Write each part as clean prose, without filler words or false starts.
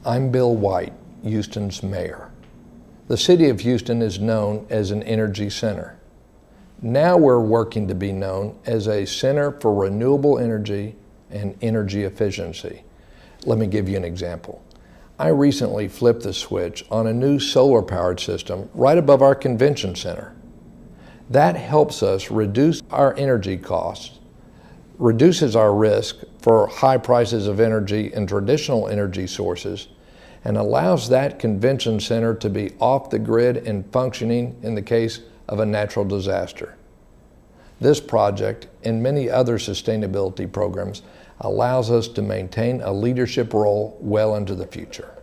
I'm Bill White, Houston's mayor. The city of Houston is known as an energy center. Now we're working to be known as a center for renewable energy and energy efficiency. Let me give you an example. I recently flipped the switch on a new solar-powered system right above our convention center. That helps us reduce our energy costs, reduces our risk for high prices of energy and traditional energy sources, and allows that convention center to be off the grid and functioning in the case of a natural disaster. This project and many other sustainability programs allows us to maintain a leadership role well into the future.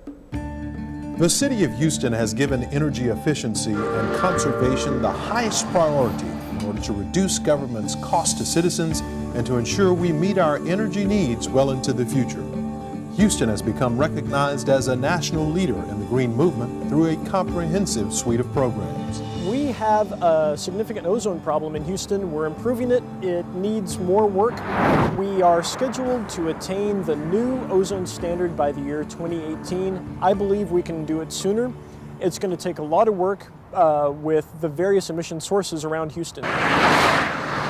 The City of Houston has given energy efficiency and conservation the highest priority in order to reduce government's cost to citizens and to ensure we meet our energy needs well into the future. Houston has become recognized as a national leader in the green movement through a comprehensive suite of programs. We have a significant ozone problem in Houston. We're improving it. It needs more work. We are scheduled to attain the new ozone standard by the year 2018. I believe we can do it sooner. It's going to take a lot of work with the various emission sources around Houston.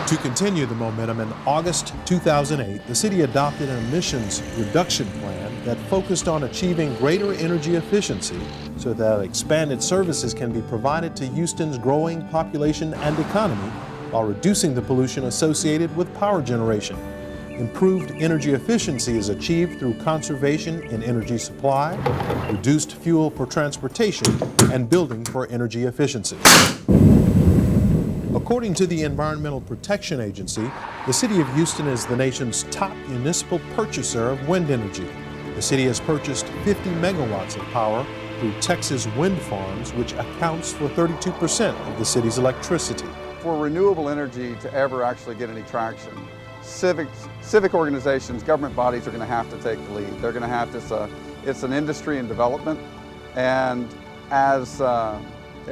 To continue the momentum, in August 2008, the city adopted an emissions reduction plan that focused on achieving greater energy efficiency so that expanded services can be provided to Houston's growing population and economy while reducing the pollution associated with power generation. Improved energy efficiency is achieved through conservation in energy supply, reduced fuel for transportation, and building for energy efficiency. According to the Environmental Protection Agency, the City of Houston is the nation's top municipal purchaser of wind energy. The city has purchased 50 megawatts of power through Texas wind farms, which accounts for 32% of the city's electricity. For renewable energy to ever actually get any traction, civic organizations, government bodies are going to have to take the lead. They're going to have to, it's an industry in development, and as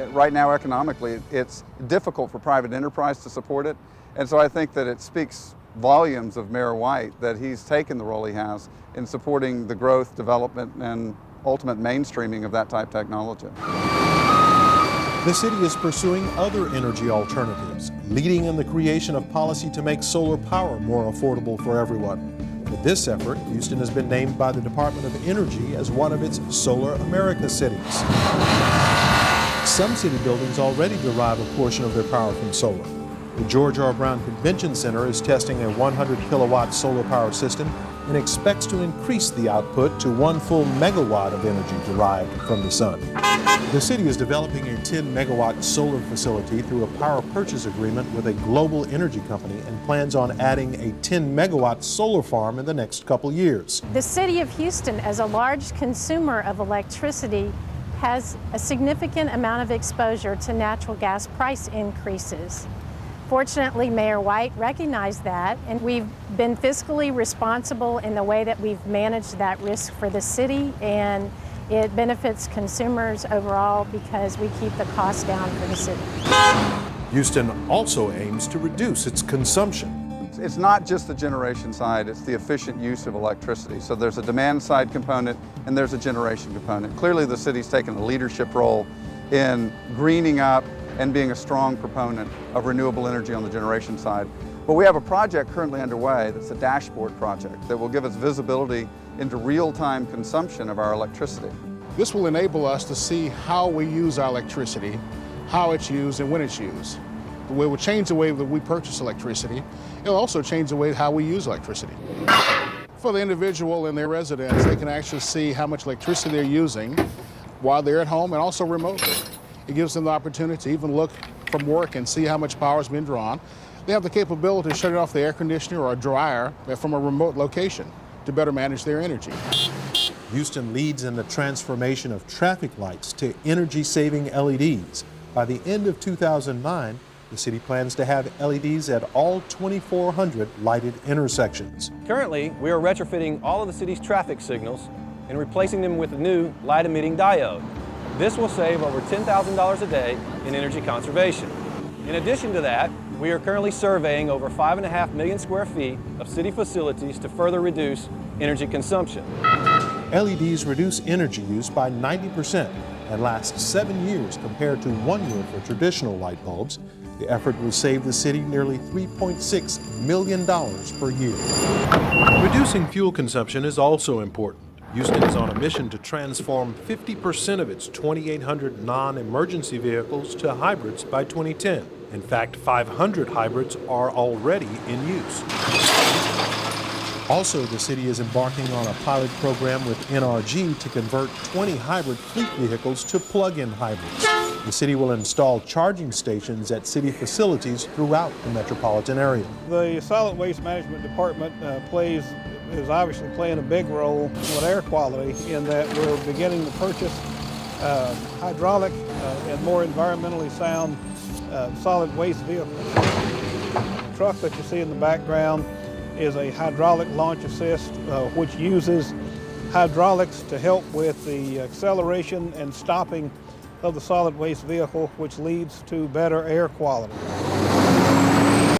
right now economically, it's difficult for private enterprise to support it. And so I think that it speaks volumes of Mayor White that he's taken the role he has in supporting the growth, development, and ultimate mainstreaming of that type of technology. The city is pursuing other energy alternatives, leading in the creation of policy to make solar power more affordable for everyone. With this effort, Houston has been named by the Department of Energy as one of its Solar America cities. Some city buildings already derive a portion of their power from solar. The George R. Brown Convention Center is testing a 100 kilowatt solar power system and expects to increase the output to 1 full megawatt of energy derived from the sun. The city is developing a 10 megawatt solar facility through a power purchase agreement with a global energy company and plans on adding a 10 megawatt solar farm in the next couple years. The City of Houston, as a large consumer of electricity, has a significant amount of exposure to natural gas price increases. Fortunately, Mayor White recognized that, and we've been fiscally responsible in the way that we've managed that risk for the city, and it benefits consumers overall because we keep the cost down for the city. Houston also aims to reduce its consumption. It's not just the generation side, it's the efficient use of electricity. So there's a demand side component and there's a generation component. Clearly the city's taken a leadership role in greening up and being a strong proponent of renewable energy on the generation side. But we have a project currently underway that's a dashboard project that will give us visibility into real-time consumption of our electricity. This will enable us to see how we use our electricity, how it's used, and when it's used. It will change the way that we purchase electricity. It'll also change the way how we use electricity. For the individual and their residents, they can actually see how much electricity they're using while they're at home and also remotely. It gives them the opportunity to even look from work and see how much power has been drawn. They have the capability to shut off the air conditioner or dryer from a remote location to better manage their energy. Houston leads in the transformation of traffic lights to energy-saving LEDs. By the end of 2009, the city plans to have LEDs at all 2,400 lighted intersections. Currently, we are retrofitting all of the city's traffic signals and replacing them with a new light-emitting diode. This will save over $10,000 a day in energy conservation. In addition to that, we are currently surveying over 5.5 million square feet of city facilities to further reduce energy consumption. LEDs reduce energy use by 90% and last 7 years compared to 1 year for traditional light bulbs. The effort will save the city nearly $3.6 million per year. Reducing fuel consumption is also important. Houston is on a mission to transform 50% of its 2,800 non-emergency vehicles to hybrids by 2010. In fact, 500 hybrids are already in use. Also, the city is embarking on a pilot program with NRG to convert 20 hybrid fleet vehicles to plug-in hybrids. The city will install charging stations at city facilities throughout the metropolitan area. The Solid Waste Management Department is obviously playing a big role with air quality in that we're beginning to purchase hydraulic and more environmentally sound solid waste vehicles. The truck that you see in the background is a hydraulic launch assist, which uses hydraulics to help with the acceleration and stopping of the solid waste vehicle, which leads to better air quality.